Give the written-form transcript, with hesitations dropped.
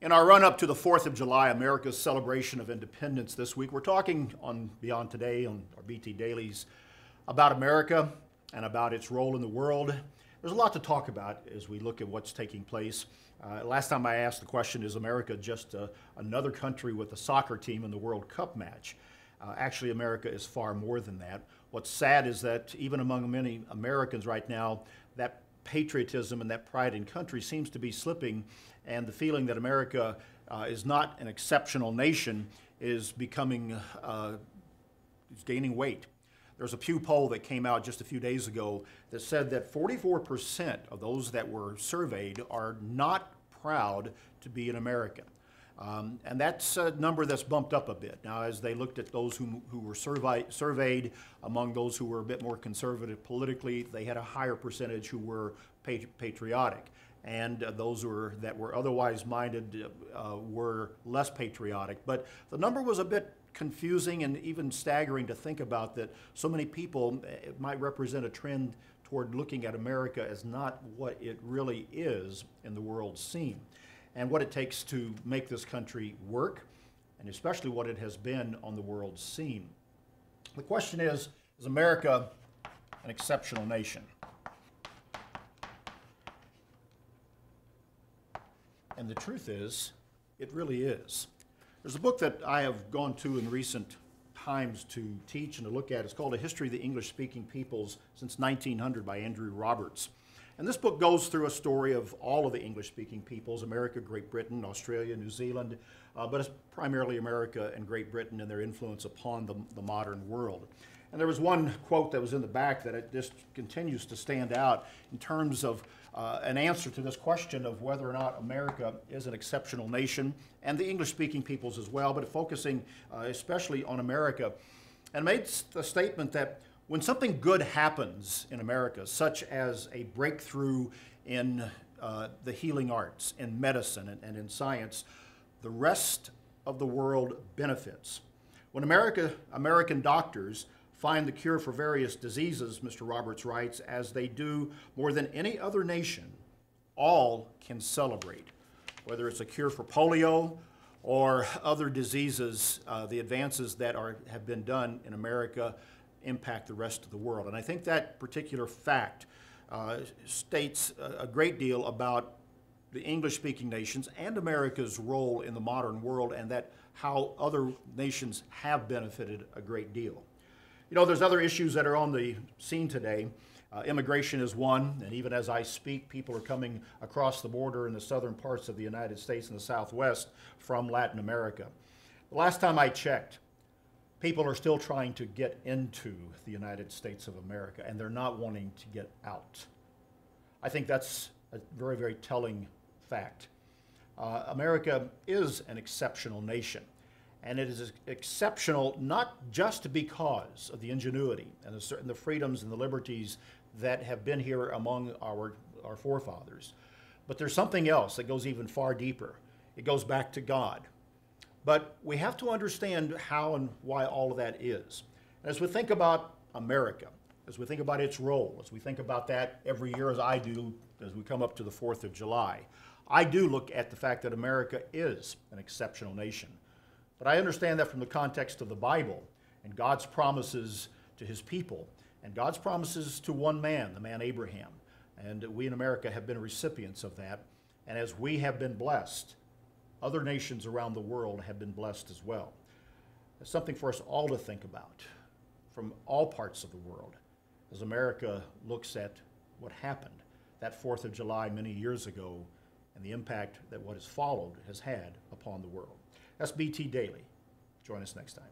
In our run-up to the 4th of July, America's celebration of independence this week, we're talking on Beyond Today, on our BT Dailies, about America and about its role in the world. There's a lot to talk about as we look at what's taking place. Last time I asked the question, is America just another country with a soccer team in the World Cup match? Actually, America is far more than that. What's sad is that even among many Americans right now, that patriotism and that pride in country seems to be slipping, and the feeling that America is not an exceptional nation is becoming, is gaining weight. There's a Pew poll that came out just a few days ago that said that 44% of those that were surveyed are not proud to be an American. And that's a number that's bumped up a bit. Now, as they looked at those who were surveyed, among those who were a bit more conservative politically, they had a higher percentage who were patriotic. And those that were otherwise minded were less patriotic. But the number was a bit confusing and even staggering to think about, that so many people, it might represent a trend toward looking at America as not what it really is in the world scene, and what it takes to make this country work, and especially what it has been on the world scene. The question is America an exceptional nation? And the truth is, it really is. There's a book that I have gone to in recent times to teach and to look at. It's called A History of the English-Speaking Peoples Since 1900 by Andrew Roberts. And this book goes through a story of all of the English-speaking peoples, America, Great Britain, Australia, New Zealand, but it's primarily America and Great Britain and their influence upon the modern world. And there was one quote that was in the back that it just continues to stand out in terms of an answer to this question of whether or not America is an exceptional nation, and the English-speaking peoples as well, but focusing especially on America, and made the statement that when something good happens in America, such as a breakthrough in the healing arts, in medicine, and in science, the rest of the world benefits. When American doctors find the cure for various diseases, Mr. Roberts writes, as they do more than any other nation, all can celebrate. Whether it's a cure for polio or other diseases, the advances that have been done in America impact the rest of the world. And I think that particular fact states a great deal about the English-speaking nations and America's role in the modern world, and that how other nations have benefited a great deal. You know, there's other issues that are on the scene today. Immigration is one, and even as I speak, people are coming across the border in the southern parts of the United States and the Southwest from Latin America. The last time I checked, people are still trying to get into the United States of America, and they're not wanting to get out. I think that's a very, very telling fact. America is an exceptional nation. And it is exceptional not just because of the ingenuity and the freedoms and the liberties that have been here among our forefathers, but there's something else that goes even far deeper. It goes back to God. But we have to understand how and why all of that is. As we think about America, as we think about its role, as we think about that every year, as I do, as we come up to the 4th of July, I do look at the fact that America is an exceptional nation. But I understand that from the context of the Bible and God's promises to his people and God's promises to one man, the man Abraham. And we in America have been recipients of that. And as we have been blessed, other nations around the world have been blessed as well. It's something for us all to think about from all parts of the world as America looks at what happened that 4th of July many years ago and the impact that what has followed has had upon the world. That's BT Daily. Join us next time.